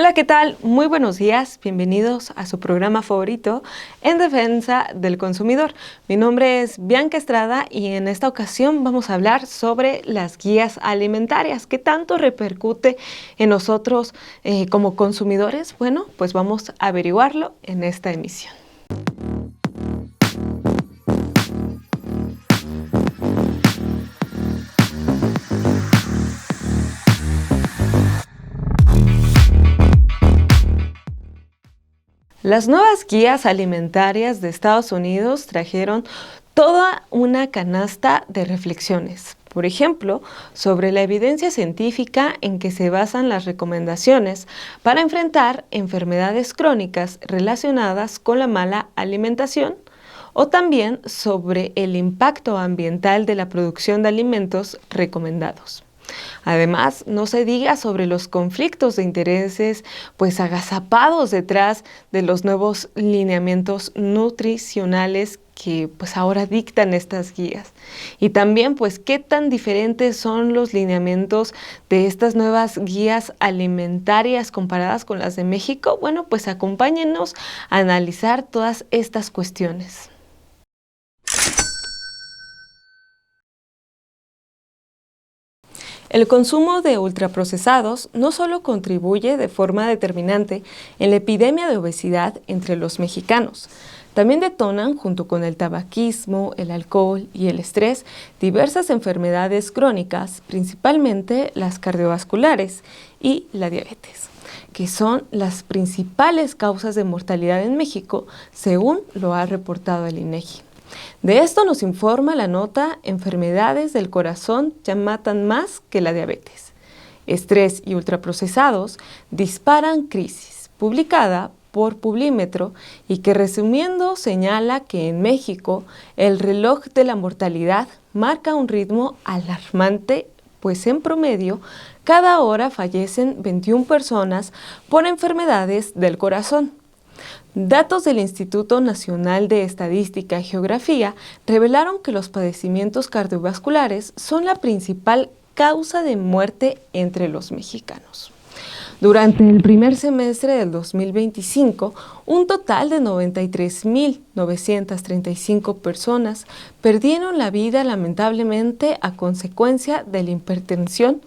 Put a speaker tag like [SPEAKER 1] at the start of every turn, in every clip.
[SPEAKER 1] Hola, ¿qué tal? Muy buenos días, bienvenidos a su programa favorito en defensa del consumidor. Mi nombre es Bianca Estrada y en esta ocasión vamos a hablar sobre las guías alimentarias. ¿Qué tanto repercute en nosotros como consumidores? Bueno, pues vamos a averiguarlo en esta emisión. Las nuevas guías alimentarias de Estados Unidos trajeron toda una canasta de reflexiones. Por ejemplo, sobre la evidencia científica en que se basan las recomendaciones para enfrentar enfermedades crónicas relacionadas con la mala alimentación, o también sobre el impacto ambiental de la producción de alimentos recomendados. Además, no se diga sobre los conflictos de intereses, pues agazapados detrás de los nuevos lineamientos nutricionales que pues ahora dictan estas guías. Y también pues qué tan diferentes son los lineamientos de estas nuevas guías alimentarias comparadas con las de México. Bueno, pues acompáñennos a analizar todas estas cuestiones. El consumo de ultraprocesados no solo contribuye de forma determinante en la epidemia de obesidad entre los mexicanos, también detonan, junto con el tabaquismo, el alcohol y el estrés, diversas enfermedades crónicas, principalmente las cardiovasculares y la diabetes, que son las principales causas de mortalidad en México, según lo ha reportado el INEGI. De esto nos informa la nota Enfermedades del corazón ya matan más que la diabetes. Estrés y ultraprocesados disparan crisis, publicada por Publímetro y que resumiendo señala que en México el reloj de la mortalidad marca un ritmo alarmante, pues en promedio cada hora fallecen 21 personas por enfermedades del corazón. Datos del Instituto Nacional de Estadística y Geografía revelaron que los padecimientos cardiovasculares son la principal causa de muerte entre los mexicanos. Durante el primer semestre del 2025, un total de 93.935 personas perdieron la vida lamentablemente a consecuencia de la hipertensión,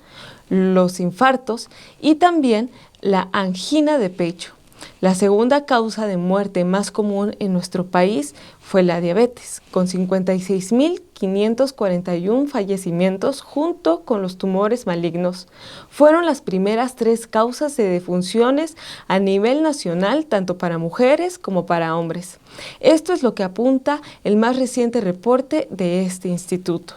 [SPEAKER 1] los infartos y también la angina de pecho. La segunda causa de muerte más común en nuestro país fue la diabetes, con 56.541 fallecimientos junto con los tumores malignos. Fueron las primeras 3 causas de defunciones a nivel nacional, tanto para mujeres como para hombres. Esto es lo que apunta el más reciente reporte de este instituto.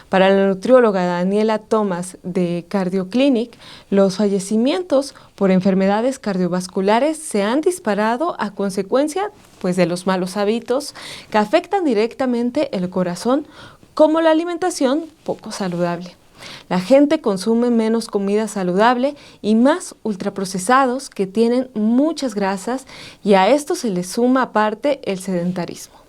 [SPEAKER 1] Para la nutrióloga Daniela Thomas de CardioClinic, los fallecimientos por enfermedades cardiovasculares se han disparado a consecuencia de los malos hábitos que afectan directamente el corazón, como la alimentación poco saludable. La gente consume menos comida saludable y más ultraprocesados que tienen muchas grasas, y a esto se le suma aparte el sedentarismo.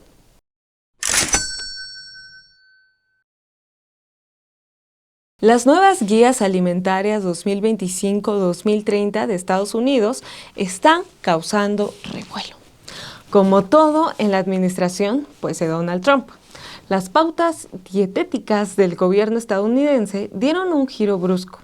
[SPEAKER 1] Las nuevas guías alimentarias 2025-2030 de Estados Unidos están causando revuelo. Como todo en la administración, de Donald Trump, las pautas dietéticas del gobierno estadounidense dieron un giro brusco,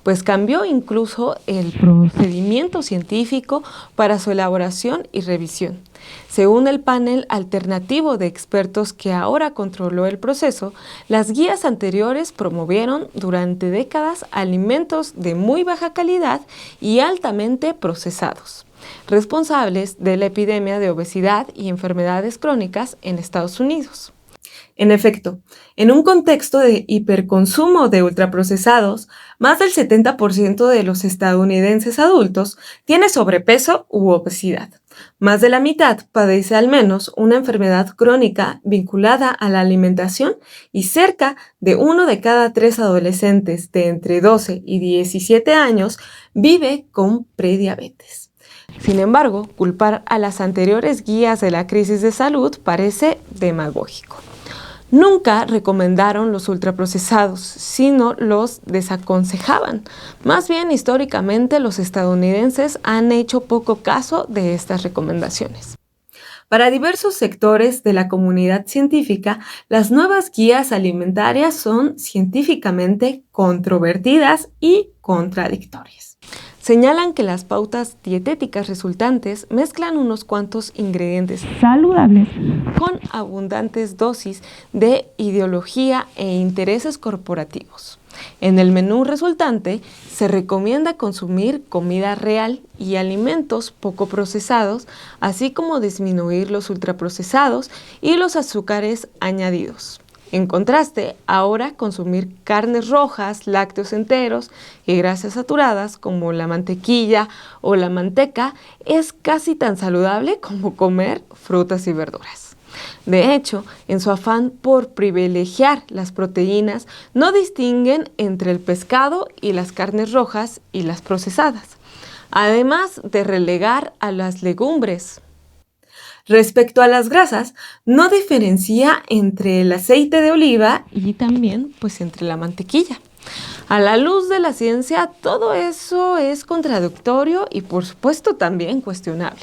[SPEAKER 1] pues cambió incluso el procedimiento científico para su elaboración y revisión. Según el panel alternativo de expertos que ahora controló el proceso, las guías anteriores promovieron durante décadas alimentos de muy baja calidad y altamente procesados, responsables de la epidemia de obesidad y enfermedades crónicas en Estados Unidos. En efecto, en un contexto de hiperconsumo de ultraprocesados, más del 70% de los estadounidenses adultos tiene sobrepeso u obesidad. Más de la mitad padece al menos una enfermedad crónica vinculada a la alimentación y cerca de 1 de cada 3 adolescentes de entre 12 y 17 años vive con prediabetes. Sin embargo, culpar a las anteriores guías de la crisis de salud parece demagógico. Nunca recomendaron los ultraprocesados, sino los desaconsejaban. Más bien, históricamente, los estadounidenses han hecho poco caso de estas recomendaciones. Para diversos sectores de la comunidad científica, las nuevas guías alimentarias son científicamente controvertidas y contradictorias. Señalan que las pautas dietéticas resultantes mezclan unos cuantos ingredientes saludables con abundantes dosis de ideología e intereses corporativos. En el menú resultante se recomienda consumir comida real y alimentos poco procesados, así como disminuir los ultraprocesados y los azúcares añadidos. En contraste, ahora consumir carnes rojas, lácteos enteros y grasas saturadas como la mantequilla o la manteca es casi tan saludable como comer frutas y verduras. De hecho, en su afán por privilegiar las proteínas, no distinguen entre el pescado y las carnes rojas y las procesadas, además de relegar a las legumbres. Respecto a las grasas, no diferencia entre el aceite de oliva y también entre la mantequilla. A la luz de la ciencia, todo eso es contradictorio y por supuesto también cuestionable.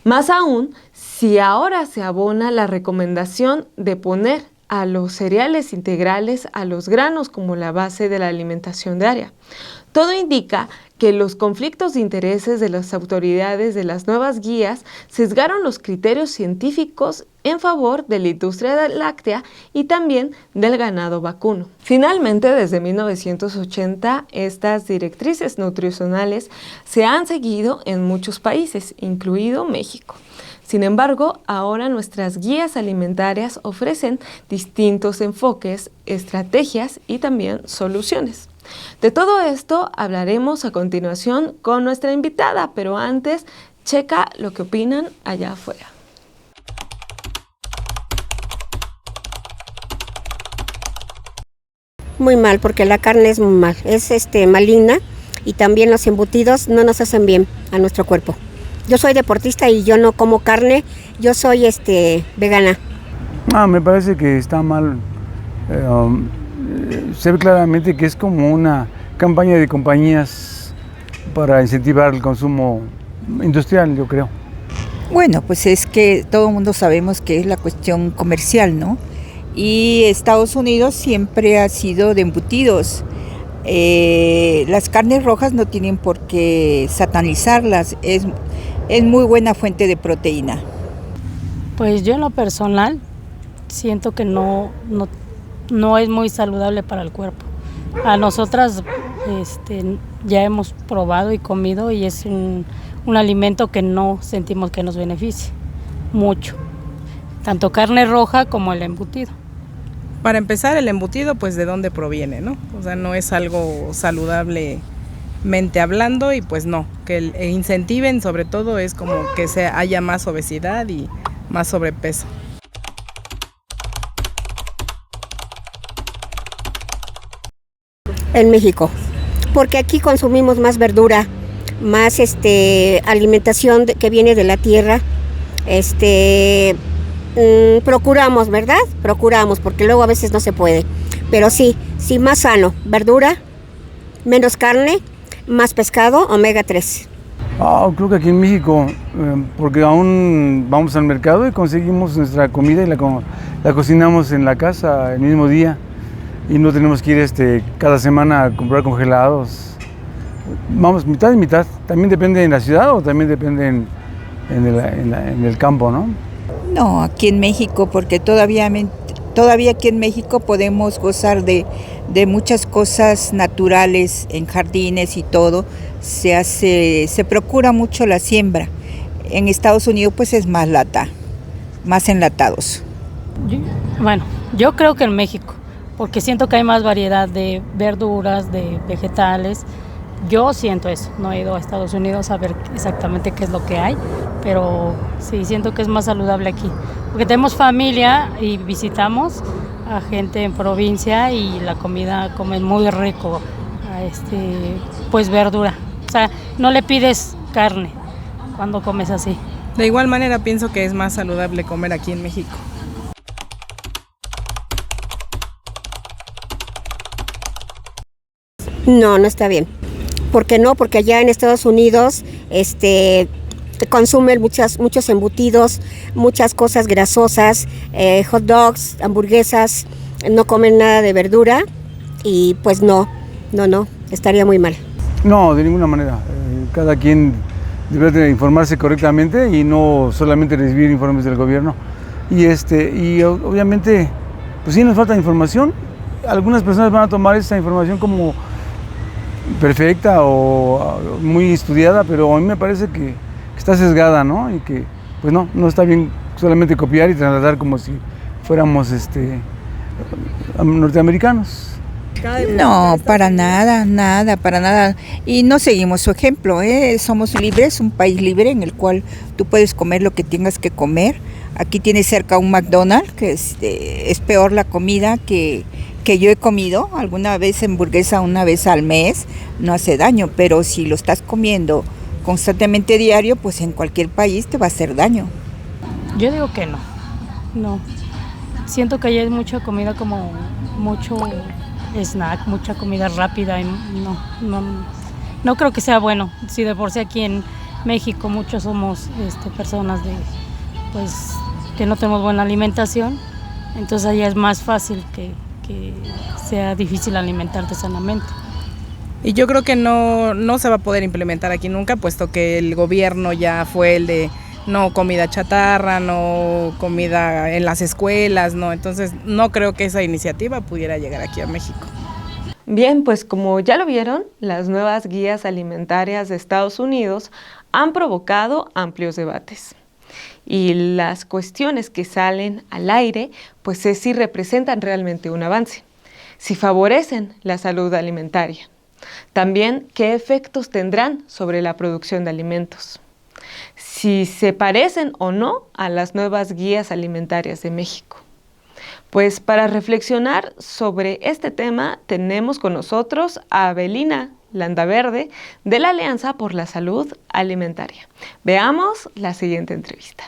[SPEAKER 1] Más aún, si ahora se abona la recomendación de poner a los cereales integrales a los granos como la base de la alimentación diaria. Todo indica que los conflictos de intereses de las autoridades de las nuevas guías sesgaron los criterios científicos en favor de la industria láctea y también del ganado vacuno. Finalmente, desde 1980, estas directrices nutricionales se han seguido en muchos países, incluido México. Sin embargo, ahora nuestras guías alimentarias ofrecen distintos enfoques, estrategias y también soluciones. De todo esto hablaremos a continuación con nuestra invitada, pero antes, checa lo que opinan allá afuera.
[SPEAKER 2] Muy mal, porque la carne es muy mal, es maligna y también los embutidos no nos hacen bien a nuestro cuerpo. Yo soy deportista y yo no como carne, yo soy vegana.
[SPEAKER 3] Me parece que está mal. Se ve claramente que es como una campaña de compañías para incentivar el consumo industrial, yo creo.
[SPEAKER 4] Bueno, pues es que todo el mundo sabemos que es la cuestión comercial, ¿no? Y Estados Unidos siempre ha sido de embutidos. Las carnes rojas no tienen por qué satanizarlas, es muy buena fuente de proteína.
[SPEAKER 5] Pues yo en lo personal siento que no es muy saludable para el cuerpo. A nosotras ya hemos probado y comido y es un alimento que no sentimos que nos beneficie mucho, tanto carne roja como el embutido.
[SPEAKER 6] Para empezar, el embutido, pues de dónde proviene, ¿no? O sea, no es algo saludablemente hablando y pues no, que incentiven sobre todo es como que haya más obesidad y más sobrepeso.
[SPEAKER 2] En México, porque aquí consumimos más verdura, más alimentación que viene de la tierra. Procuramos, ¿verdad? Procuramos, porque luego a veces no se puede. Pero sí, más sano, verdura, menos carne, más pescado, omega 3.
[SPEAKER 3] Creo que aquí en México, porque aún vamos al mercado y conseguimos nuestra comida y la cocinamos en la casa el mismo día. Y no tenemos que ir cada semana a comprar congelados. Vamos, mitad y mitad. También depende en la ciudad o también depende en el campo, ¿no?
[SPEAKER 4] No, aquí en México, porque todavía aquí en México podemos gozar de muchas cosas naturales en jardines y todo. Se procura mucho la siembra. En Estados Unidos pues es más enlatados.
[SPEAKER 5] Yo creo que en México, porque siento que hay más variedad de verduras, de vegetales. Yo siento eso, no he ido a Estados Unidos a ver exactamente qué es lo que hay, pero sí siento que es más saludable aquí, porque tenemos familia y visitamos a gente en provincia y la comida comen muy rico, pues verdura, o sea, no le pides carne cuando comes así.
[SPEAKER 6] De igual manera pienso que es más saludable comer aquí en México.
[SPEAKER 2] No, no está bien. ¿Por qué no? Porque allá en Estados Unidos consumen muchos embutidos, muchas cosas grasosas, hot dogs, hamburguesas, no comen nada de verdura y pues no, estaría muy mal.
[SPEAKER 3] No, de ninguna manera. Cada quien debe de informarse correctamente y no solamente recibir informes del gobierno. Y obviamente, pues sí nos falta información. Algunas personas van a tomar esta información como perfecta o muy estudiada, pero a mí me parece que está sesgada, ¿no? Y que, pues no está bien solamente copiar y trasladar como si fuéramos norteamericanos.
[SPEAKER 4] No, para nada, para nada. Y no seguimos su ejemplo, ¿eh? Somos libres, un país libre en el cual tú puedes comer lo que tengas que comer. Aquí tienes cerca un McDonald's, que es peor la comida que yo he comido. Alguna vez hamburguesa una vez al mes, no hace daño, pero si lo estás comiendo constantemente diario, pues en cualquier país te va a hacer daño.
[SPEAKER 5] Yo digo que no. Siento que allá hay mucha comida, como mucho snack, mucha comida rápida y no creo que sea bueno. Si de por sí aquí en México muchos somos personas pues que no tenemos buena alimentación, entonces allá es más fácil que sea difícil alimentarte sanamente.
[SPEAKER 6] Y yo creo que no se va a poder implementar aquí nunca, puesto que el gobierno ya fue el de no comida chatarra, no comida en las escuelas, no. Entonces no creo que esa iniciativa pudiera llegar aquí a México.
[SPEAKER 1] Bien, pues como ya lo vieron, las nuevas guías alimentarias de Estados Unidos han provocado amplios debates. Y las cuestiones que salen al aire, pues es si representan realmente un avance, si favorecen la salud alimentaria. También, ¿qué efectos tendrán sobre la producción de alimentos? Si se parecen o no a las nuevas guías alimentarias de México. Pues para reflexionar sobre este tema tenemos con nosotros a Avelina Landaverde de la Alianza por la Salud Alimentaria. Veamos la siguiente entrevista.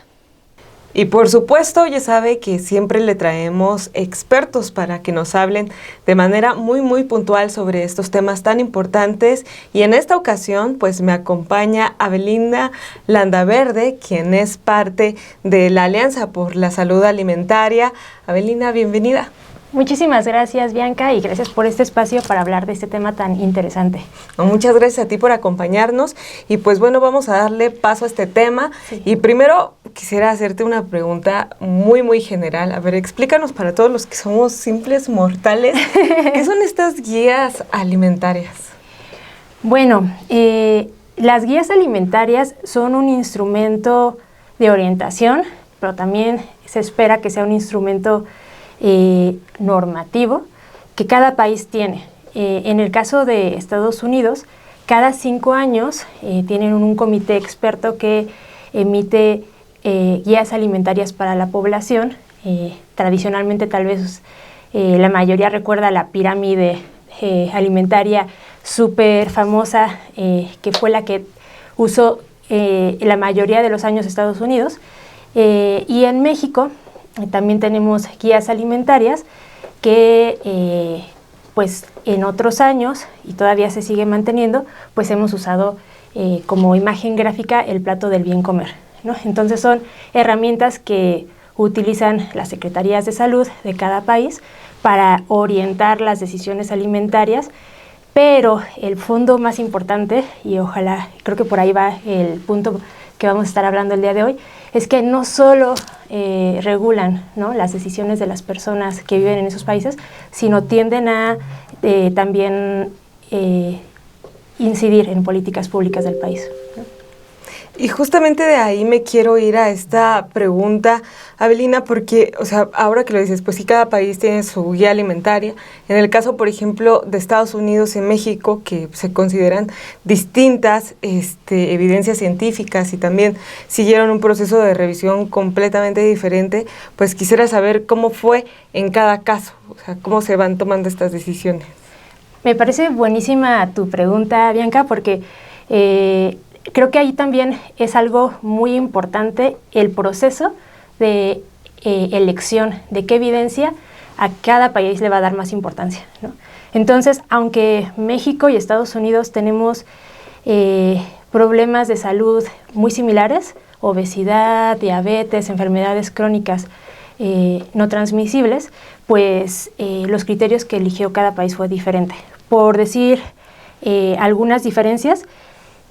[SPEAKER 1] Y por supuesto, ya sabe que siempre le traemos expertos para que nos hablen de manera muy puntual sobre estos temas tan importantes. Y en esta ocasión, pues me acompaña Avelina Landaverde, quien es parte de la Alianza por la Salud Alimentaria. Avelina, bienvenida.
[SPEAKER 7] Muchísimas gracias, Bianca, y gracias por este espacio para hablar de este tema tan interesante.
[SPEAKER 1] Muchas gracias a ti por acompañarnos y pues bueno, vamos a darle paso a este tema. Sí. Y primero quisiera hacerte una pregunta muy general. A ver, explícanos para todos los que somos simples mortales, ¿qué son estas guías alimentarias?
[SPEAKER 7] Bueno, las guías alimentarias son un instrumento de orientación, pero también se espera que sea un instrumento normativo que cada país tiene. En el caso de Estados Unidos, cada 5 años tienen un comité experto que emite guías alimentarias para la población. Tradicionalmente, tal vez la mayoría recuerda la pirámide alimentaria súper famosa, que fue la que usó la mayoría de los años Estados Unidos. Y en México también tenemos guías alimentarias que pues en otros años, y todavía se sigue manteniendo, pues hemos usado como imagen gráfica el plato del bien comer, ¿no? Entonces son herramientas que utilizan las secretarías de salud de cada país para orientar las decisiones alimentarias, pero el fondo más importante, y ojalá, creo que por ahí va el punto que vamos a estar hablando el día de hoy, es que no solo regulan, ¿no?, las decisiones de las personas que viven en esos países, sino tienden a también incidir en políticas públicas del país, ¿no?
[SPEAKER 1] Y justamente de ahí me quiero ir a esta pregunta, Avelina, porque, o sea, ahora que lo dices, pues sí, cada país tiene su guía alimentaria. En el caso, por ejemplo, de Estados Unidos y México, que se consideran distintas evidencias científicas y también siguieron un proceso de revisión completamente diferente, pues quisiera saber cómo fue en cada caso, o sea, cómo se van tomando estas decisiones.
[SPEAKER 7] Me parece buenísima tu pregunta, Bianca, porque creo que ahí también es algo muy importante el proceso de elección de qué evidencia a cada país le va a dar más importancia, ¿no? Entonces, aunque México y Estados Unidos tenemos problemas de salud muy similares, obesidad, diabetes, enfermedades crónicas no transmisibles, pues los criterios que eligió cada país fue diferente. Por decir algunas diferencias,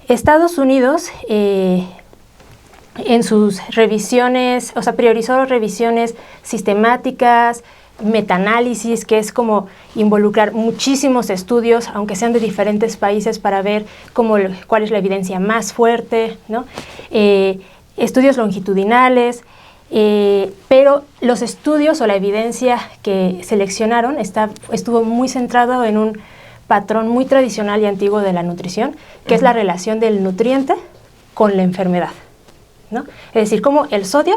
[SPEAKER 7] Estados Unidos en sus revisiones, o sea, priorizó revisiones sistemáticas, metaanálisis, que es como involucrar muchísimos estudios, aunque sean de diferentes países, para ver cuál es la evidencia más fuerte, ¿no? Estudios longitudinales, pero los estudios o la evidencia que seleccionaron estuvo muy centrado en un patrón muy tradicional y antiguo de la nutrición, que es la relación del nutriente con la enfermedad, ¿no? Es decir, cómo el sodio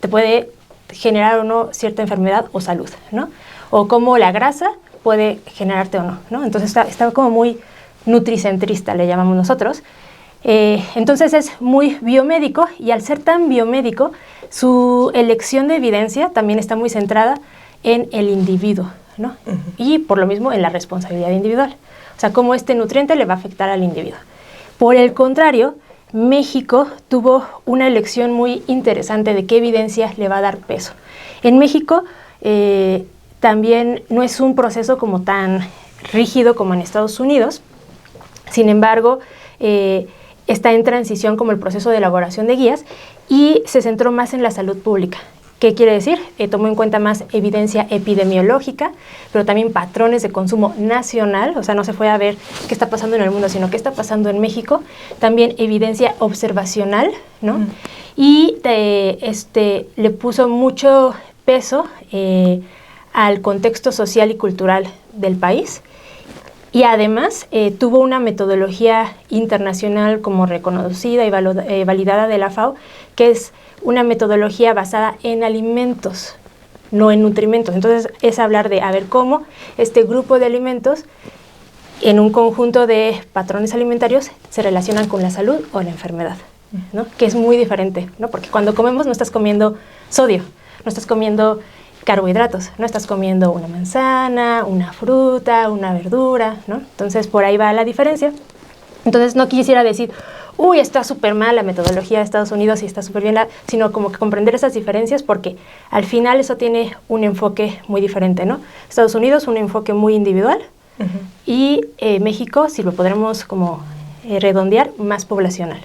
[SPEAKER 7] te puede generar o no cierta enfermedad o salud, ¿no? O cómo la grasa puede generarte o no, ¿no? Entonces está como muy nutricentrista, le llamamos nosotros. Entonces es muy biomédico, y al ser tan biomédico, su elección de evidencia también está muy centrada en el individuo, ¿no? Y por lo mismo en la responsabilidad individual. O sea, cómo este nutriente le va a afectar al individuo. Por el contrario, México tuvo una elección muy interesante de qué evidencia le va a dar peso. En México también no es un proceso como tan rígido como en Estados Unidos. Sin embargo, está en transición como el proceso de elaboración de guías, y se centró más en la salud pública. ¿Qué quiere decir? Tomó en cuenta más evidencia epidemiológica, pero también patrones de consumo nacional, o sea, no se fue a ver qué está pasando en el mundo, sino qué está pasando en México. También evidencia observacional, ¿no? Y le puso mucho peso al contexto social y cultural del país. Y además tuvo una metodología internacional como reconocida y validada de la FAO, que es una metodología basada en alimentos, no en nutrimentos. Entonces es hablar de, a ver, cómo este grupo de alimentos en un conjunto de patrones alimentarios se relacionan con la salud o la enfermedad, ¿no? Que es muy diferente, ¿no? Porque cuando comemos no estás comiendo sodio, no estás comiendo carbohidratos, no estás comiendo una manzana, una fruta, una verdura, ¿no? Entonces por ahí va la diferencia. Entonces no quisiera decir, uy, está súper mal la metodología de Estados Unidos y está súper bien, sino como que comprender esas diferencias, porque al final eso tiene un enfoque muy diferente, ¿no? Estados Unidos un enfoque muy individual, y México, si lo podremos como redondear, más poblacional,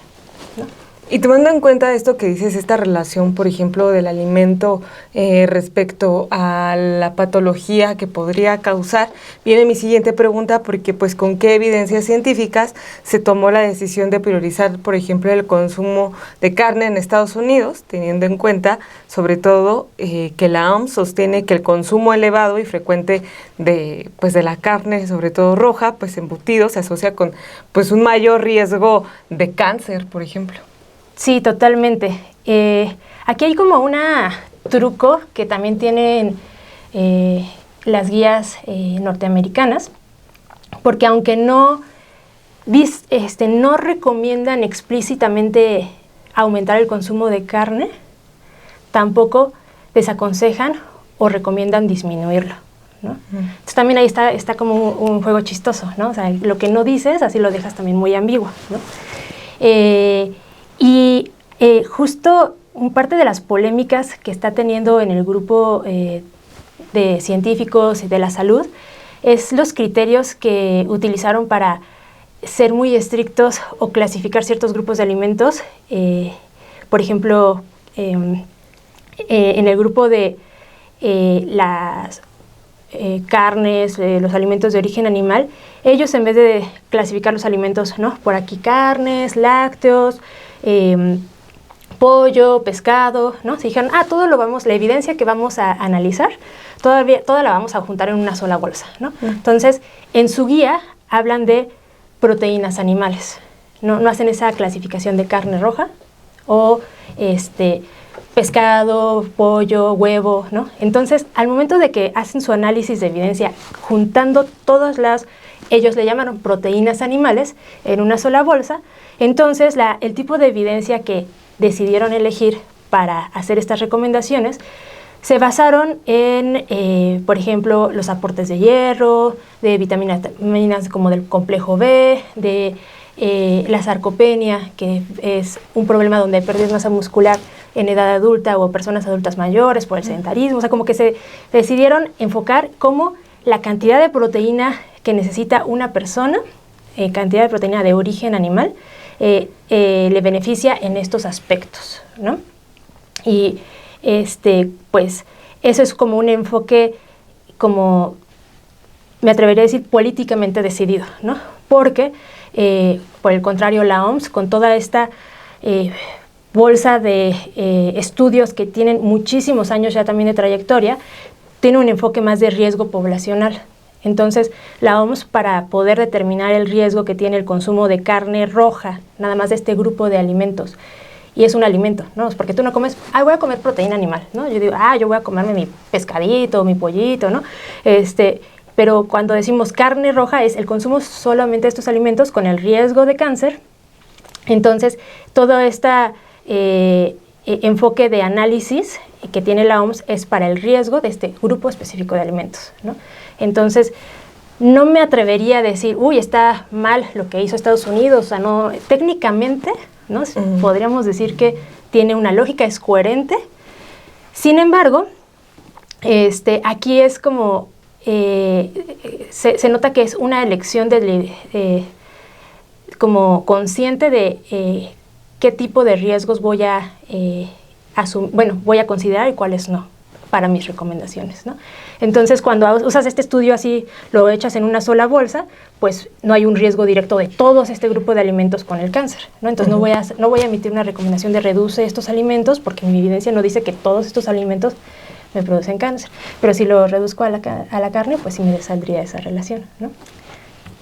[SPEAKER 7] ¿no?
[SPEAKER 1] Y tomando en cuenta esto que dices, esta relación, por ejemplo, del alimento respecto a la patología que podría causar, viene mi siguiente pregunta, porque pues con qué evidencias científicas se tomó la decisión de priorizar, por ejemplo, el consumo de carne en Estados Unidos, teniendo en cuenta, sobre todo, que la OMS sostiene que el consumo elevado y frecuente de la carne, sobre todo roja, pues embutidos, se asocia con pues un mayor riesgo de cáncer, por ejemplo.
[SPEAKER 7] Sí, totalmente. Aquí hay como un truco que también tienen las guías norteamericanas, porque aunque no recomiendan explícitamente aumentar el consumo de carne, tampoco desaconsejan o recomiendan disminuirlo, ¿no? Entonces también ahí está como un juego chistoso, ¿no? O sea, lo que no dices, así lo dejas también muy ambiguo, ¿no? Y justo parte de las polémicas que está teniendo en el grupo de científicos y de la salud es los criterios que utilizaron para ser muy estrictos o clasificar ciertos grupos de alimentos. Por ejemplo, en el grupo de las carnes, los alimentos de origen animal, ellos en vez de clasificar los alimentos, ¿no? Por aquí carnes, lácteos, pollo, pescado, ¿no? Se dijeron, la evidencia que vamos a analizar, toda la vamos a juntar en una sola bolsa, ¿no? Entonces, en su guía hablan de proteínas animales, no hacen esa clasificación de carne roja o pescado, pollo, huevo, ¿no? Entonces, al momento de que hacen su análisis de evidencia, juntando ellos le llaman proteínas animales en una sola bolsa, entonces el tipo de evidencia que decidieron elegir para hacer estas recomendaciones se basaron en, por ejemplo, los aportes de hierro, de vitaminas como del complejo B, de la sarcopenia, que es un problema donde hay pérdida de masa muscular en edad adulta o personas adultas mayores por el sedentarismo. O sea, como que se decidieron enfocar como la cantidad de proteína que necesita una persona, cantidad de proteína de origen animal, le beneficia en estos aspectos, ¿no? Y pues eso es como un enfoque, como me atrevería a decir, políticamente decidido, ¿no? Porque, por el contrario, la OMS, con toda esta bolsa de estudios que tienen muchísimos años ya también de trayectoria, tiene un enfoque más de riesgo poblacional. Entonces, la OMS, para poder determinar el riesgo que tiene el consumo de carne roja, nada más de este grupo de alimentos, y es un alimento, ¿no? Es porque tú no comes, voy a comer proteína animal, ¿no? Yo digo, yo voy a comerme mi pescadito, mi pollito, ¿no? Pero cuando decimos carne roja es el consumo solamente de estos alimentos con el riesgo de cáncer. Entonces, todo este enfoque de análisis que tiene la OMS es para el riesgo de este grupo específico de alimentos, ¿no? Entonces, no me atrevería a decir, está mal lo que hizo Estados Unidos, o sea, no, técnicamente, ¿no? Podríamos decir que tiene una lógica, es coherente. Sin embargo, aquí es como, se nota que es una elección como consciente de qué tipo de riesgos voy a voy a considerar y cuáles no para mis recomendaciones, ¿no? Entonces, cuando usas este estudio así, lo echas en una sola bolsa, pues no hay un riesgo directo de todos este grupo de alimentos con el cáncer, ¿no? Entonces, no voy a emitir una recomendación de reduce estos alimentos porque mi evidencia no dice que todos estos alimentos me producen cáncer. Pero si lo reduzco a la carne, pues sí me saldría esa relación, ¿no?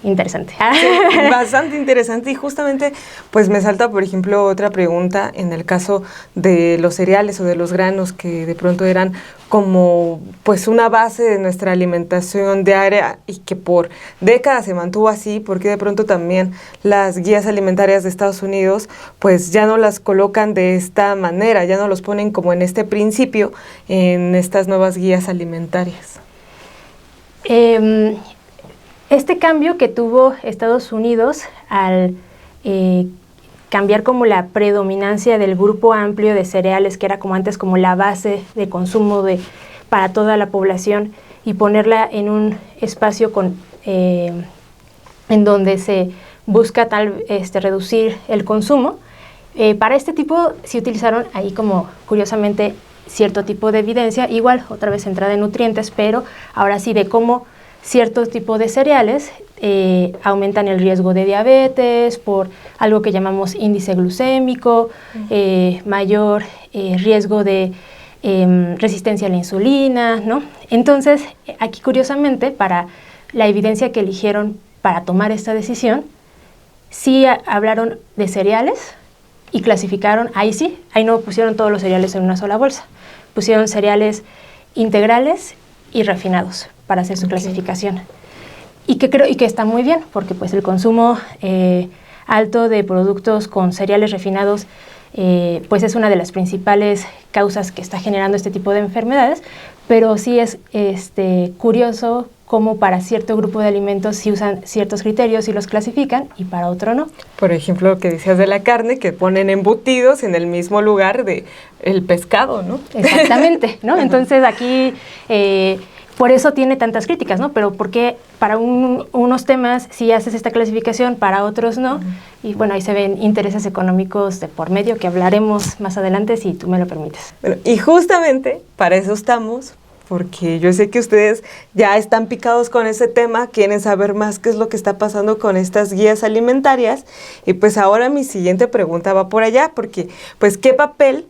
[SPEAKER 7] Interesante.
[SPEAKER 1] Sí, bastante interesante, y justamente pues me salta, por ejemplo, otra pregunta en el caso de los cereales o de los granos, que de pronto eran como pues una base de nuestra alimentación diaria y que por décadas se mantuvo así. Porque de pronto también las guías alimentarias de Estados Unidos pues ya no las colocan de esta manera, ya no los ponen como en este principio en estas nuevas guías alimentarias?
[SPEAKER 7] Este cambio que tuvo Estados Unidos al cambiar como la predominancia del grupo amplio de cereales, que era como antes como la base de consumo para toda la población, y ponerla en un espacio en donde se busca reducir el consumo, para este tipo se utilizaron ahí como curiosamente cierto tipo de evidencia, igual otra vez centrada en nutrientes, pero ahora sí de cómo cierto tipo de cereales aumentan el riesgo de diabetes por algo que llamamos índice glucémico, mayor riesgo de resistencia a la insulina, ¿no? Entonces, aquí curiosamente, para la evidencia que eligieron para tomar esta decisión, sí hablaron de cereales y clasificaron, ahí no pusieron todos los cereales en una sola bolsa, pusieron cereales integrales y refinados para hacer su clasificación. Y que está muy bien, porque pues el consumo alto de productos con cereales refinados pues es una de las principales causas que está generando este tipo de enfermedades, pero sí es curioso cómo para cierto grupo de alimentos sí usan ciertos criterios y los clasifican y para otro no.
[SPEAKER 1] Por ejemplo, lo que decías de la carne, que ponen embutidos en el mismo lugar de el pescado, ¿no?
[SPEAKER 7] Exactamente, ¿no? Entonces aquí por eso tiene tantas críticas, ¿no? Pero porque para unos temas sí haces esta clasificación, para otros no. Y bueno, ahí se ven intereses económicos de por medio, que hablaremos más adelante si tú me lo permites.
[SPEAKER 1] Bueno, y justamente para eso estamos, porque yo sé que ustedes ya están picados con ese tema, quieren saber más qué es lo que está pasando con estas guías alimentarias. Y pues ahora mi siguiente pregunta va por allá, porque pues ¿qué papel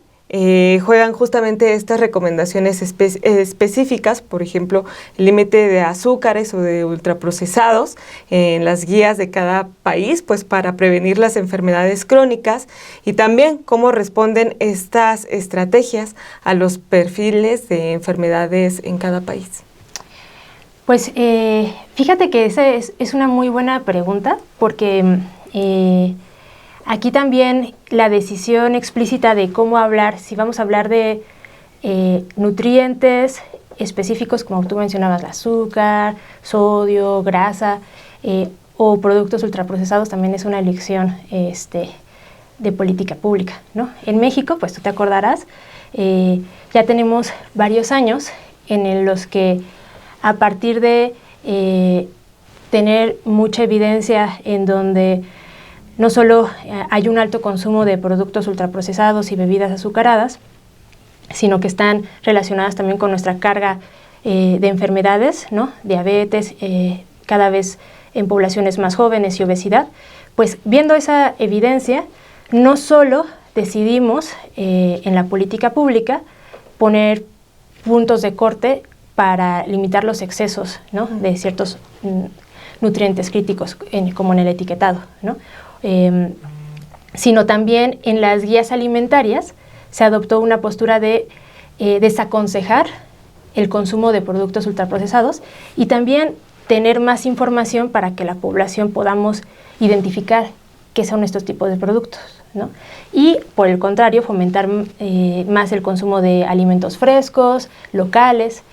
[SPEAKER 1] juegan justamente estas recomendaciones específicas, por ejemplo, el límite de azúcares o de ultraprocesados en las guías de cada país, pues para prevenir las enfermedades crónicas, y también cómo responden estas estrategias a los perfiles de enfermedades en cada país?
[SPEAKER 7] Pues fíjate que esa es una muy buena pregunta, porque aquí también la decisión explícita de cómo hablar, si vamos a hablar de nutrientes específicos, como tú mencionabas, el azúcar, sodio, grasa, o productos ultraprocesados, también es una elección de política pública, ¿no? En México, pues tú te acordarás, ya tenemos varios años en los que a partir de tener mucha evidencia en donde no solo hay un alto consumo de productos ultraprocesados y bebidas azucaradas, sino que están relacionadas también con nuestra carga de enfermedades, ¿no? Diabetes, cada vez en poblaciones más jóvenes y obesidad. Pues viendo esa evidencia, no solo decidimos en la política pública poner puntos de corte para limitar los excesos, ¿no? De ciertos nutrientes críticos, como en el etiquetado, ¿no? Sino también en las guías alimentarias se adoptó una postura de desaconsejar el consumo de productos ultraprocesados y también tener más información para que la población podamos identificar qué son estos tipos de productos, ¿no? Y por el contrario, fomentar más el consumo de alimentos frescos, locales,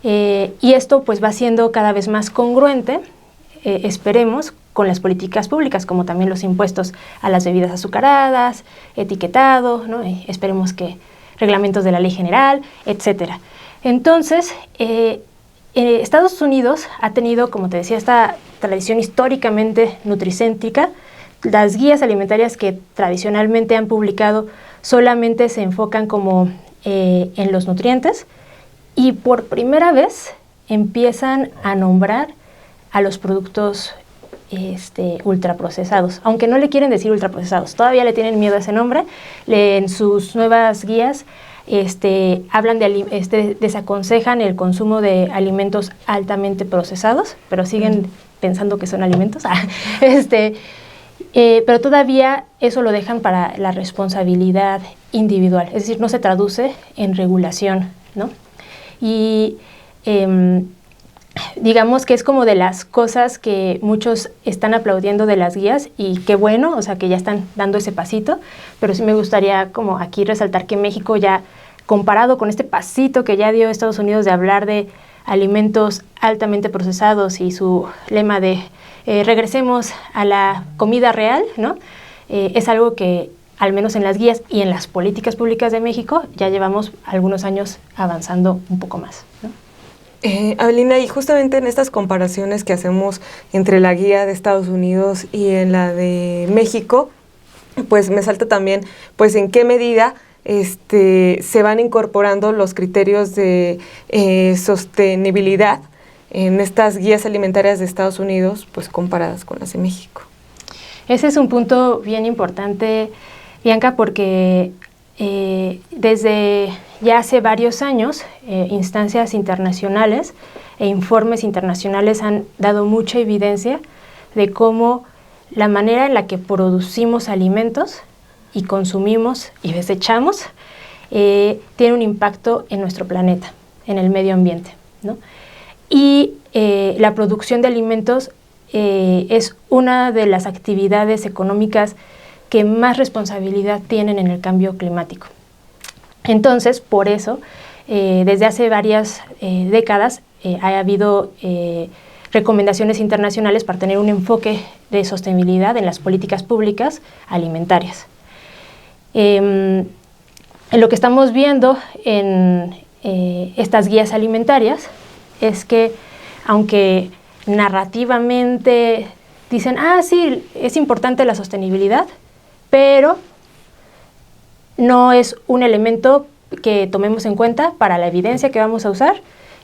[SPEAKER 7] y esto pues va siendo cada vez más congruente, esperemos, con las políticas públicas, como también los impuestos a las bebidas azucaradas, etiquetado, ¿no? Esperemos que reglamentos de la ley general, etcétera. Entonces, Estados Unidos ha tenido, como te decía, esta tradición históricamente nutricéntrica. Las guías alimentarias que tradicionalmente han publicado solamente se enfocan como en los nutrientes, y por primera vez empiezan a nombrar a los productos ultraprocesados, aunque no le quieren decir ultraprocesados, todavía le tienen miedo a ese nombre. En sus nuevas guías hablan desaconsejan el consumo de alimentos altamente procesados, pero siguen pensando que son alimentos. Pero todavía eso lo dejan para la responsabilidad individual, es decir, no se traduce en regulación, ¿no? Y digamos que es como de las cosas que muchos están aplaudiendo de las guías, y qué bueno, o sea, que ya están dando ese pasito, pero sí me gustaría como aquí resaltar que México ya, comparado con este pasito que ya dio Estados Unidos de hablar de alimentos altamente procesados y su lema de regresemos a la comida real, ¿no? Es algo que al menos en las guías y en las políticas públicas de México ya llevamos algunos años avanzando un poco más, ¿no?
[SPEAKER 1] Avelina, y justamente en estas comparaciones que hacemos entre la guía de Estados Unidos y en la de México, pues me salta también, pues en qué medida se van incorporando los criterios de sostenibilidad en estas guías alimentarias de Estados Unidos, pues comparadas con las de México.
[SPEAKER 7] Ese es un punto bien importante, Bianca, porque desde ya hace varios años, instancias internacionales e informes internacionales han dado mucha evidencia de cómo la manera en la que producimos alimentos y consumimos y desechamos tiene un impacto en nuestro planeta, en el medio ambiente, ¿no? Y la producción de alimentos es una de las actividades económicas que más responsabilidad tienen en el cambio climático. Entonces, por eso, desde hace varias décadas ha habido recomendaciones internacionales para tener un enfoque de sostenibilidad en las políticas públicas alimentarias. Lo que estamos viendo en estas guías alimentarias es que, aunque narrativamente dicen, sí, es importante la sostenibilidad, pero no es un elemento que tomemos en cuenta para la evidencia que vamos a usar,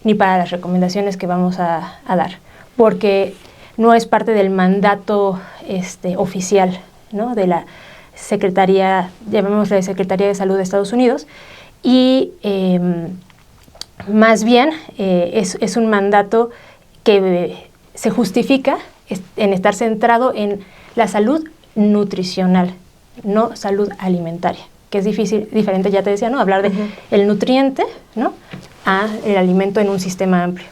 [SPEAKER 7] ni para las recomendaciones que vamos a dar, porque no es parte del mandato oficial, ¿no? De la Secretaría, llamémosle Secretaría de Salud de Estados Unidos, y más bien es un mandato que se justifica en estar centrado en la salud nutricional, no salud alimentaria, que es diferente, ya te decía, ¿no? Hablar de el nutriente, ¿no? A el alimento en un sistema amplio.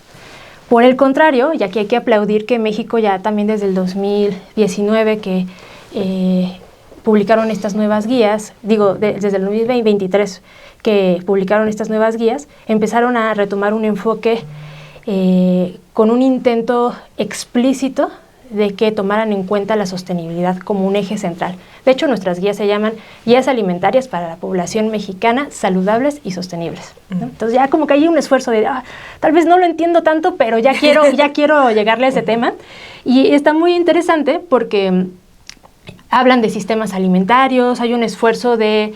[SPEAKER 7] Por el contrario, y aquí hay que aplaudir que México ya también desde el 2019 que publicaron estas nuevas guías, desde el 2023 que publicaron estas nuevas guías, empezaron a retomar un enfoque con un intento explícito de que tomaran en cuenta la sostenibilidad como un eje central. De hecho, nuestras guías se llaman Guías Alimentarias para la Población Mexicana Saludables y Sostenibles, ¿no? Entonces ya como que hay un esfuerzo de, tal vez no lo entiendo tanto, pero ya quiero llegarle a ese tema. Y está muy interesante porque hablan de sistemas alimentarios, hay un esfuerzo de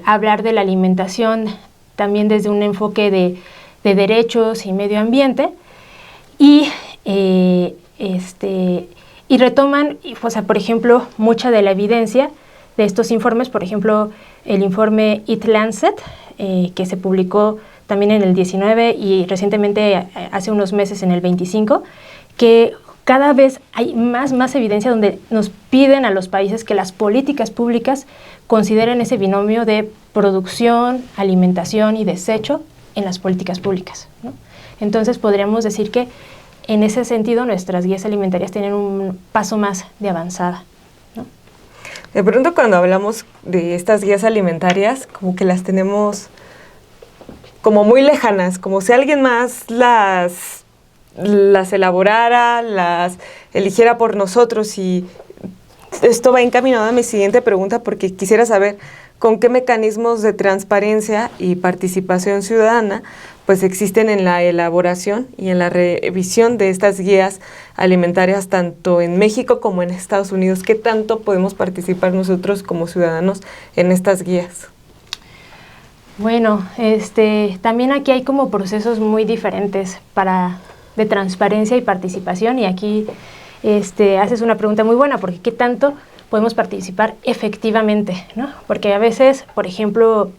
[SPEAKER 7] hablar de la alimentación también desde un enfoque de derechos y medio ambiente, y retoman, o sea, por ejemplo, mucha de la evidencia de estos informes, por ejemplo, el informe Eat Lancet, que se publicó también en el 19 y recientemente hace unos meses en el 25, que cada vez hay más evidencia donde nos piden a los países que las políticas públicas consideren ese binomio de producción, alimentación y desecho en las políticas públicas, ¿no? Entonces podríamos decir que en ese sentido nuestras guías alimentarias tienen un paso más de avanzada, ¿no?
[SPEAKER 1] De pronto cuando hablamos de estas guías alimentarias, como que las tenemos como muy lejanas, como si alguien más las elaborara, las eligiera por nosotros, y esto va encaminado a mi siguiente pregunta, porque quisiera saber con qué mecanismos de transparencia y participación ciudadana pues existen en la elaboración y en la revisión de estas guías alimentarias tanto en México como en Estados Unidos. ¿Qué tanto podemos participar nosotros como ciudadanos en estas guías?
[SPEAKER 7] Bueno, también aquí hay como procesos muy diferentes de transparencia y participación, y aquí haces una pregunta muy buena, porque ¿qué tanto podemos participar efectivamente, ¿no? Porque a veces, por ejemplo,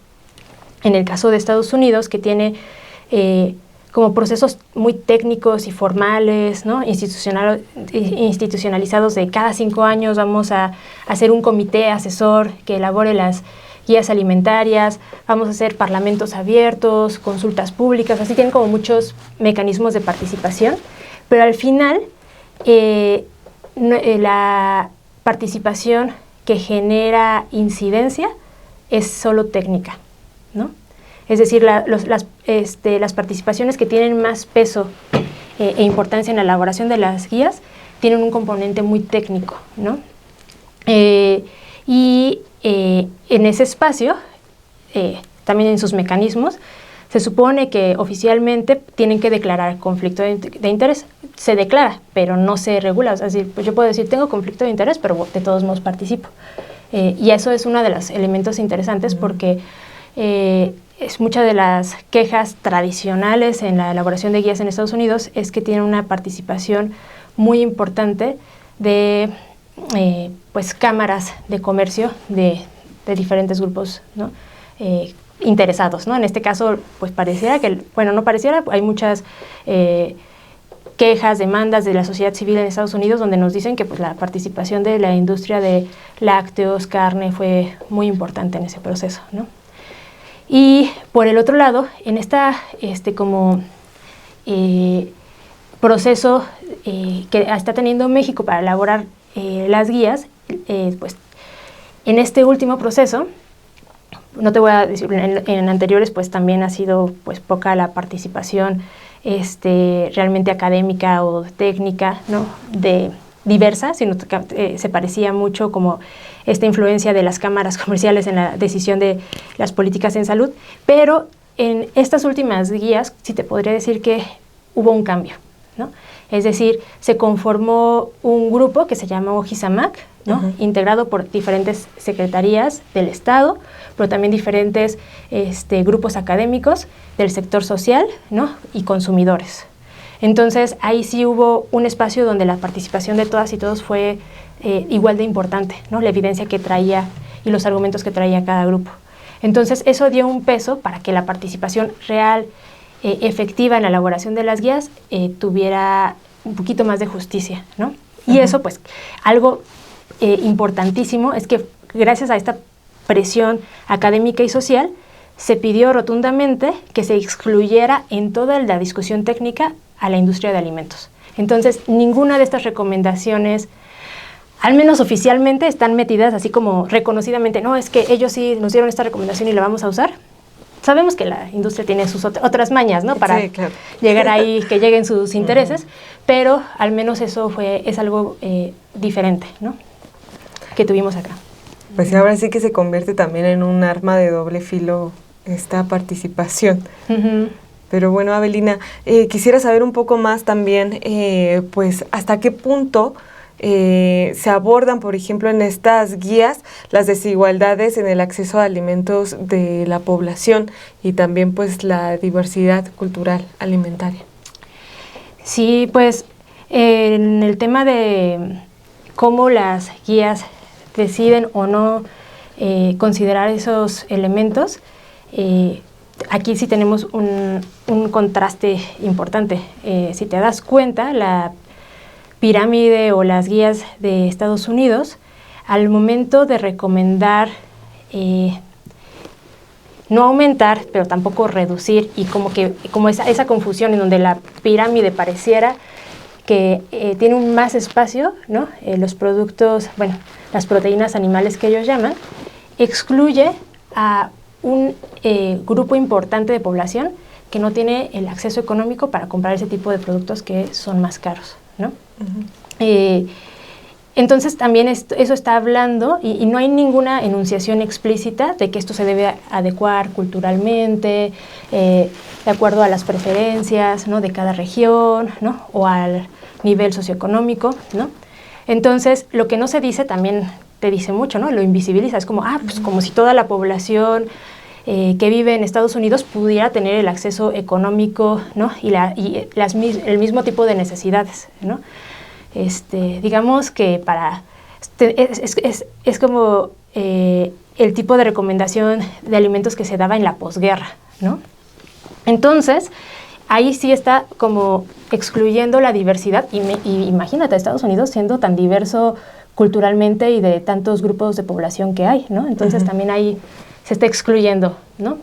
[SPEAKER 7] en el caso de Estados Unidos, que tiene como procesos muy técnicos y formales, ¿no? Institucionalizados, de cada 5 años vamos a hacer un comité asesor que elabore las guías alimentarias, vamos a hacer parlamentos abiertos, consultas públicas, así tienen como muchos mecanismos de participación, pero al final la participación que genera incidencia es solo técnica, ¿no? Es decir, las participaciones que tienen más peso e importancia en la elaboración de las guías tienen un componente muy técnico, ¿no? En ese espacio, también en sus mecanismos, se supone que oficialmente tienen que declarar conflicto de interés. Se declara, pero no se regula. O sea, pues yo puedo decir, tengo conflicto de interés, pero de todos modos participo. Y eso es uno de los elementos interesantes, porque es muchas de las quejas tradicionales en la elaboración de guías en Estados Unidos es que tienen una participación muy importante de pues cámaras de comercio de diferentes grupos, ¿no? Interesados, ¿no? En este caso, pues pareciera que, bueno, no pareciera, hay muchas quejas, demandas de la sociedad civil en Estados Unidos donde nos dicen que pues, la participación de la industria de lácteos, carne, fue muy importante en ese proceso, ¿no? Y por el otro lado, en proceso que está teniendo México para elaborar las guías, pues en este último proceso, no te voy a decir, en anteriores pues también ha sido pues poca la participación realmente académica o técnica, ¿no? Diversa, sino que se parecía mucho como esta influencia de las cámaras comerciales en la decisión de las políticas en salud, pero en estas últimas guías sí te podría decir que hubo un cambio, ¿no? Es decir, se conformó un grupo que se llamó GISAMAC, ¿no? Uh-huh. Integrado por diferentes secretarías del Estado, pero también diferentes grupos académicos del sector social, ¿no? Y consumidores. Entonces, ahí sí hubo un espacio donde la participación de todas y todos fue igual de importante, ¿no? La evidencia que traía y los argumentos que traía cada grupo. Entonces, eso dio un peso para que la participación real, efectiva en la elaboración de las guías, tuviera un poquito más de justicia, ¿no? Y eso, pues, algo importantísimo es que gracias a esta presión académica y social, se pidió rotundamente que se excluyera en toda la discusión técnica a la industria de alimentos. Entonces, ninguna de estas recomendaciones al menos oficialmente están metidas así como reconocidamente, no, es que ellos sí nos dieron esta recomendación y la vamos a usar. Sabemos que la industria tiene sus otras mañas, ¿no? Para llegar ahí, que lleguen sus intereses, pero al menos eso es algo diferente, ¿no? Que tuvimos acá.
[SPEAKER 1] Pues sí, ahora sí que se convierte también en un arma de doble filo esta participación. Pero bueno, Avelina, quisiera saber un poco más también, pues, hasta qué punto se abordan, por ejemplo, en estas guías las desigualdades en el acceso a alimentos de la población y también, pues, la diversidad cultural alimentaria.
[SPEAKER 7] Sí, pues, en el tema de cómo las guías deciden o no considerar esos elementos, aquí sí tenemos un contraste importante. Si te das cuenta, la pirámide o las guías de Estados Unidos, al momento de recomendar no aumentar, pero tampoco reducir, y como esa confusión en donde la pirámide pareciera que tiene un más espacio, ¿no? Los productos, bueno, las proteínas animales que ellos llaman, excluye a un grupo importante de población que no tiene el acceso económico para comprar ese tipo de productos que son más caros, ¿no? Entonces también eso está hablando y no hay ninguna enunciación explícita de que esto se debe adecuar culturalmente, de acuerdo a las preferencias, ¿no? De cada región, ¿no? O al nivel socioeconómico, ¿no? Entonces lo que no se dice también te dice mucho, ¿no? Lo invisibiliza, es como, pues como si toda la población que vive en Estados Unidos pudiera tener el acceso económico, ¿no? Y el mismo tipo de necesidades, ¿no? Digamos que es como el tipo de recomendación de alimentos que se daba en la posguerra, ¿no? Entonces, ahí sí está como excluyendo la diversidad y imagínate a Estados Unidos siendo tan diverso culturalmente y de tantos grupos de población que hay, ¿no? Entonces también ahí se está excluyendo, ¿no?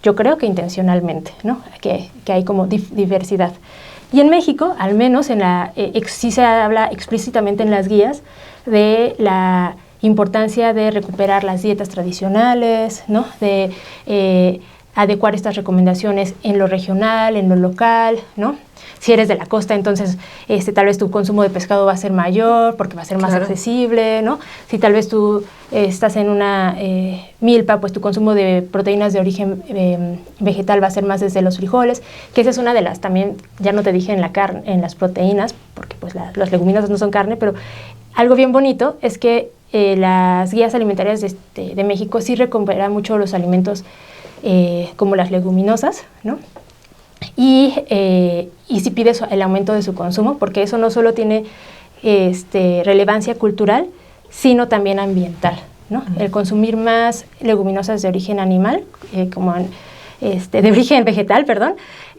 [SPEAKER 7] Yo creo que intencionalmente, ¿no? Que hay como diversidad. Y en México, al menos sí se habla explícitamente en las guías de la importancia de recuperar las dietas tradicionales, ¿no? De adecuar estas recomendaciones en lo regional, en lo local, ¿no? Si eres de la costa, entonces tal vez tu consumo de pescado va a ser mayor porque va a ser más accesible, ¿no? Si tal vez tú estás en una milpa, pues tu consumo de proteínas de origen vegetal va a ser más desde los frijoles, que esa es una de las también, ya no te dije en las proteínas, porque pues las leguminosas no son carne, pero algo bien bonito es que las guías alimentarias de México sí recuperan mucho los alimentos como las leguminosas, ¿no? Y si pides el aumento de su consumo, porque eso no solo tiene relevancia cultural, sino también ambiental, ¿no? El consumir más leguminosas de origen animal, de origen vegetal, perdón,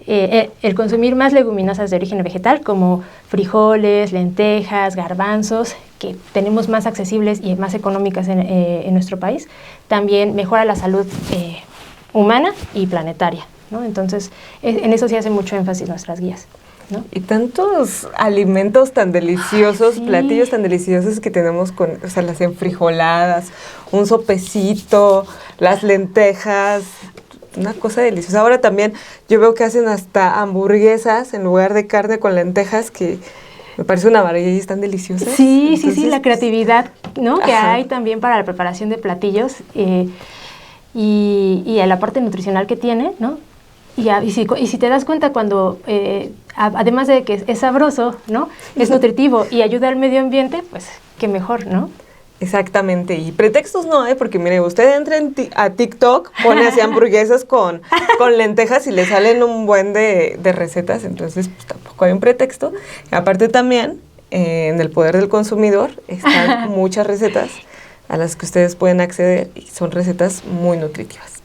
[SPEAKER 7] el consumir más leguminosas de origen vegetal como frijoles, lentejas, garbanzos, que tenemos más accesibles y más económicas en nuestro país, también mejora la salud humana y planetaria, ¿no? Entonces, en eso sí hace mucho énfasis nuestras guías, ¿no?
[SPEAKER 1] Y tantos alimentos tan deliciosos, platillos tan deliciosos que tenemos las enfrijoladas, un sopecito, las lentejas, una cosa deliciosa. Ahora también yo veo que hacen hasta hamburguesas en lugar de carne con lentejas, que me parece una maravilla y están deliciosas.
[SPEAKER 7] Sí, la creatividad, ¿no? Que hay también para la preparación de platillos y a la parte nutricional que tiene, ¿no? Y si te das cuenta cuando, además de que es sabroso, ¿no? Es nutritivo y ayuda al medio ambiente, pues qué mejor, ¿no?
[SPEAKER 1] Exactamente, y pretextos no hay, porque mire, usted entra a TikTok, pone así hamburguesas con lentejas y le salen un buen de recetas, entonces pues tampoco hay un pretexto. Y aparte también, en el poder del consumidor están muchas recetas a las que ustedes pueden acceder y son recetas muy nutritivas.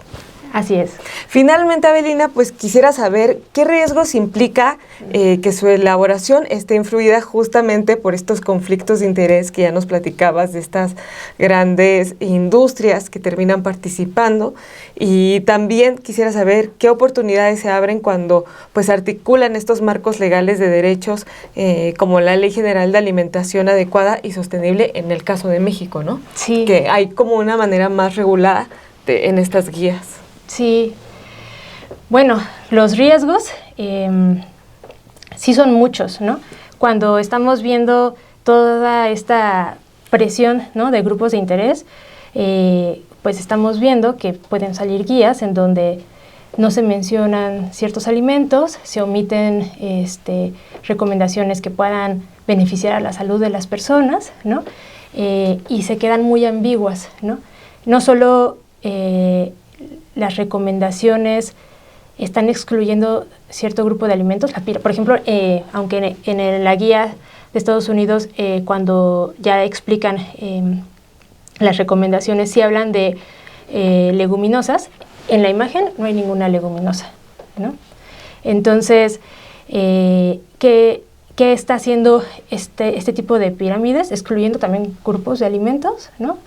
[SPEAKER 7] Así es.
[SPEAKER 1] Finalmente, Avelina, pues quisiera saber qué riesgos implica que su elaboración esté influida justamente por estos conflictos de interés que ya nos platicabas, de estas grandes industrias que terminan participando, y también quisiera saber qué oportunidades se abren cuando pues articulan estos marcos legales de derechos como la Ley General de Alimentación Adecuada y Sostenible en el caso de México, ¿no?
[SPEAKER 7] Sí.
[SPEAKER 1] Que hay como una manera más regulada en estas guías.
[SPEAKER 7] Sí, bueno, los riesgos sí son muchos, ¿no? Cuando estamos viendo toda esta presión, ¿no?, de grupos de interés, pues estamos viendo que pueden salir guías en donde no se mencionan ciertos alimentos, se omiten recomendaciones que puedan beneficiar a la salud de las personas, ¿no? Y se quedan muy ambiguas, ¿no? No solo las recomendaciones están excluyendo cierto grupo de alimentos. Por ejemplo, aunque en la guía de Estados Unidos, cuando ya explican las recomendaciones, sí hablan de leguminosas, en la imagen no hay ninguna leguminosa, ¿no? Entonces, ¿qué está haciendo este tipo de pirámides? Excluyendo también grupos de alimentos, ¿no?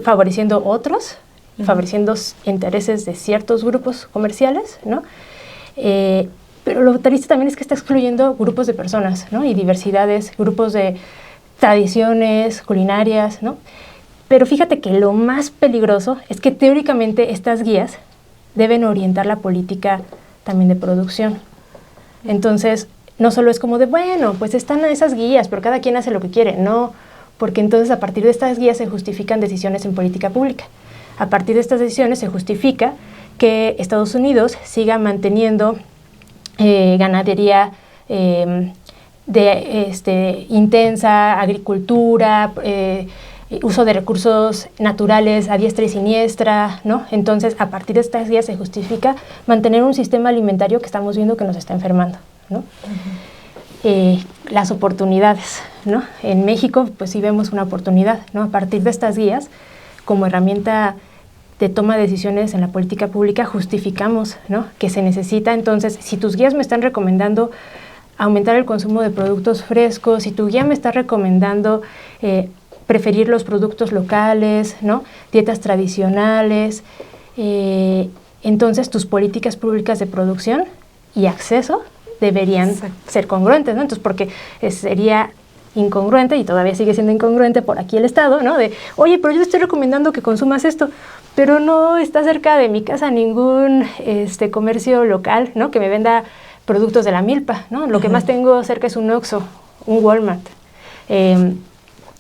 [SPEAKER 7] Favoreciendo otros, favoreciendo intereses de ciertos grupos comerciales, ¿no? Pero lo triste también es que está excluyendo grupos de personas, ¿no? Y diversidades, grupos de tradiciones culinarias, ¿no? Pero fíjate que lo más peligroso es que teóricamente estas guías deben orientar la política también de producción. Entonces, no solo es como de, bueno, pues están esas guías, pero cada quien hace lo que quiere. No, porque entonces a partir de estas guías se justifican decisiones en política pública. A partir de estas decisiones se justifica que Estados Unidos siga manteniendo ganadería intensa, agricultura, uso de recursos naturales a diestra y siniestra, ¿no? Entonces, a partir de estas guías se justifica mantener un sistema alimentario que estamos viendo que nos está enfermando, ¿no? Las oportunidades, ¿no? En México, pues sí vemos una oportunidad, ¿no? A partir de estas guías, como herramienta de toma de decisiones en la política pública, justificamos, ¿no?, que se necesita. Entonces, si tus guías me están recomendando aumentar el consumo de productos frescos, si tu guía me está recomendando preferir los productos locales, ¿no?, dietas tradicionales, entonces tus políticas públicas de producción y acceso deberían ser congruentes, ¿no? Entonces, porque sería incongruente, y todavía sigue siendo incongruente por aquí el Estado, ¿no? De, oye, pero yo te estoy recomendando que consumas esto, pero no está cerca de mi casa ningún comercio local, ¿no?, que me venda productos de la milpa, ¿no? Lo que más tengo cerca es un Oxxo, un Walmart.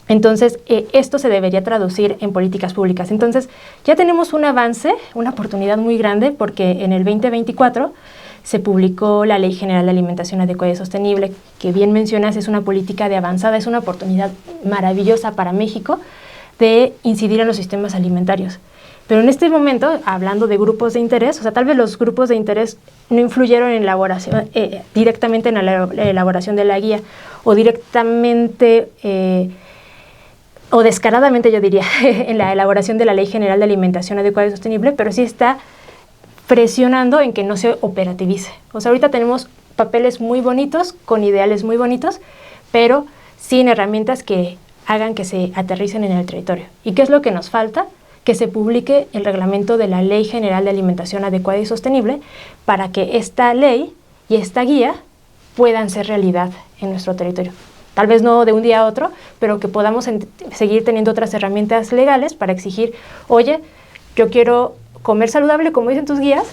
[SPEAKER 7] Entonces, esto se debería traducir en políticas públicas. Entonces, ya tenemos un avance, una oportunidad muy grande, porque en el 2024 se publicó la Ley General de Alimentación Adecuada y Sostenible, que bien mencionas, es una política de avanzada, es una oportunidad maravillosa para México de incidir en los sistemas alimentarios. Pero en este momento, hablando de grupos de interés, o sea, tal vez los grupos de interés no influyeron en la elaboración, directamente en la elaboración de la guía, o directamente, o descaradamente, yo diría, en la elaboración de la Ley General de Alimentación Adecuada y Sostenible, pero sí está presionando en que no se operativice. O sea, ahorita tenemos papeles muy bonitos, con ideales muy bonitos, pero sin herramientas que hagan que se aterricen en el territorio. ¿Y qué es lo que nos falta? Que se publique el reglamento de la Ley General de Alimentación Adecuada y Sostenible para que esta ley y esta guía puedan ser realidad en nuestro territorio. Tal vez no de un día a otro, pero que podamos seguir teniendo otras herramientas legales para exigir, oye, yo quiero comer saludable, como dicen tus guías,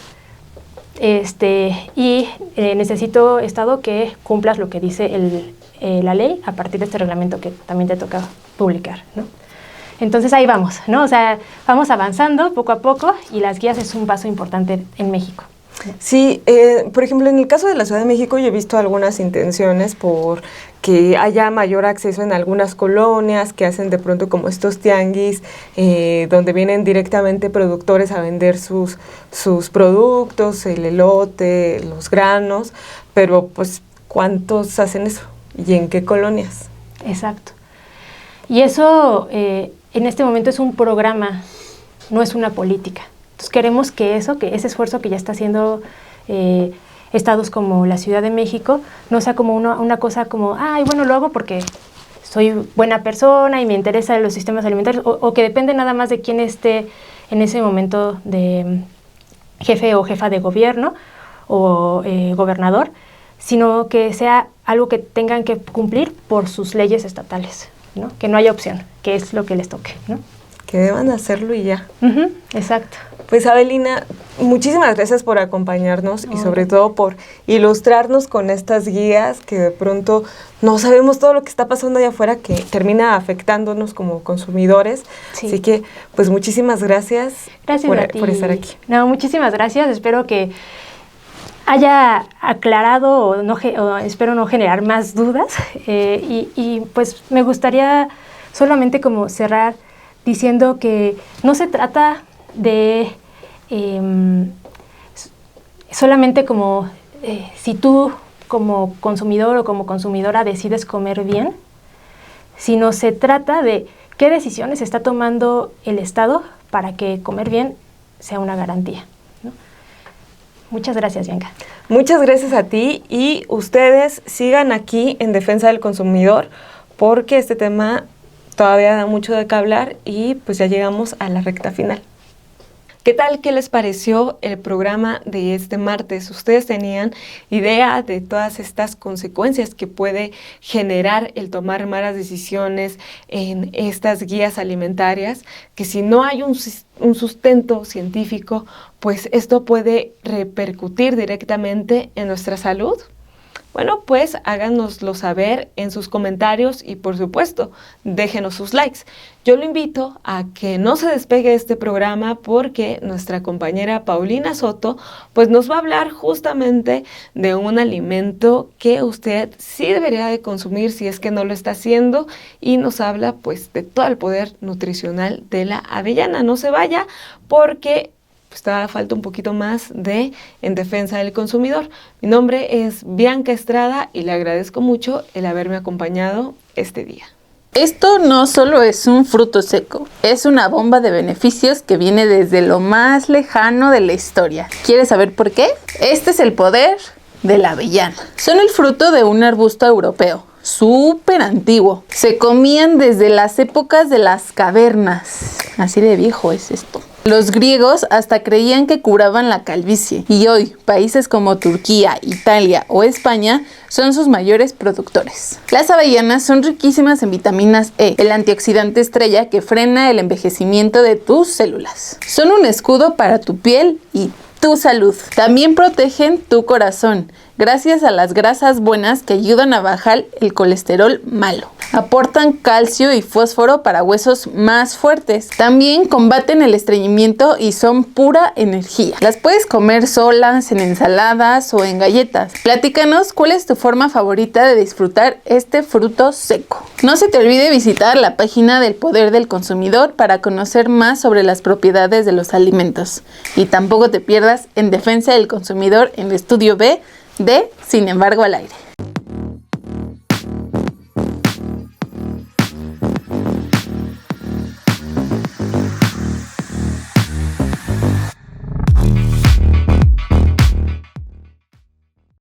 [SPEAKER 7] y necesito, Estado, que cumplas lo que dice la ley a partir de este reglamento que también te toca publicar, ¿no? Entonces ahí vamos, ¿no? O sea, vamos avanzando poco a poco y las guías es un paso importante en México.
[SPEAKER 1] Sí, por ejemplo, en el caso de la Ciudad de México yo he visto algunas intenciones por que haya mayor acceso en algunas colonias que hacen de pronto como estos tianguis, donde vienen directamente productores a vender sus productos, el elote, los granos, pero pues ¿cuántos hacen eso? ¿Y en qué colonias?
[SPEAKER 7] Exacto. Y eso en este momento es un programa, no es una política. Entonces queremos que ese esfuerzo que ya está haciendo estados como la Ciudad de México, no sea como una cosa como, ay, bueno, lo hago porque soy buena persona y me interesan los sistemas alimentarios, o que depende nada más de quién esté en ese momento de jefe o jefa de gobierno o gobernador, sino que sea algo que tengan que cumplir por sus leyes estatales, ¿no? Que no haya opción, que es lo que les toque, ¿no?
[SPEAKER 1] Que deban hacerlo y ya.
[SPEAKER 7] Exacto.
[SPEAKER 1] Pues Abelina, muchísimas gracias por acompañarnos y sobre todo por ilustrarnos con estas guías que de pronto no sabemos todo lo que está pasando allá afuera que termina afectándonos como consumidores.
[SPEAKER 7] Sí.
[SPEAKER 1] Así que pues muchísimas gracias,
[SPEAKER 7] Gracias a ti.
[SPEAKER 1] por estar aquí.
[SPEAKER 7] No, muchísimas gracias. Espero que haya aclarado o espero no generar más dudas. Y pues me gustaría solamente como cerrar diciendo que no se trata de solamente como si tú como consumidor o como consumidora decides comer bien, sino se trata de qué decisiones está tomando el Estado para que comer bien sea una garantía, ¿no? Muchas gracias, Bianca.
[SPEAKER 1] Muchas gracias a ti y ustedes sigan aquí en Defensa del Consumidor porque este tema todavía da mucho de qué hablar y pues ya llegamos a la recta final. ¿Qué tal? ¿Qué les pareció el programa de este martes? ¿Ustedes tenían idea de todas estas consecuencias que puede generar el tomar malas decisiones en estas guías alimentarias? Que si no hay un sustento científico, pues esto puede repercutir directamente en nuestra salud. Bueno, pues háganoslo saber en sus comentarios y por supuesto, déjenos sus likes. Yo lo invito a que no se despegue de este programa porque nuestra compañera Paulina Soto pues nos va a hablar justamente de un alimento que usted sí debería de consumir si es que no lo está haciendo y nos habla pues de todo el poder nutricional de la avellana. No se vaya porque pues todavía falta un poquito más de En Defensa del Consumidor. Mi nombre es Bianca Estrada y le agradezco mucho el haberme acompañado este día.
[SPEAKER 8] Esto no solo es un fruto seco, es una bomba de beneficios que viene desde lo más lejano de la historia. ¿Quieres saber por qué? Este es el poder de la avellana. Son el fruto de un arbusto europeo, súper antiguo. Se comían desde las épocas de las cavernas. Así de viejo es esto. Los griegos hasta creían que curaban la calvicie y hoy países como Turquía, Italia o España son sus mayores productores. Las avellanas son riquísimas en vitaminas E, el antioxidante estrella que frena el envejecimiento de tus células. Son un escudo para tu piel y tu salud. También protegen tu corazón gracias a las grasas buenas que ayudan a bajar el colesterol malo. Aportan calcio y fósforo para huesos más fuertes. También combaten el estreñimiento y son pura energía. Las puedes comer solas, en ensaladas o en galletas. Platícanos cuál es tu forma favorita de disfrutar este fruto seco. No se te olvide visitar la página del Poder del Consumidor para conocer más sobre las propiedades de los alimentos. Y tampoco te pierdas En Defensa del Consumidor en el Estudio B de Sin embargo al aire.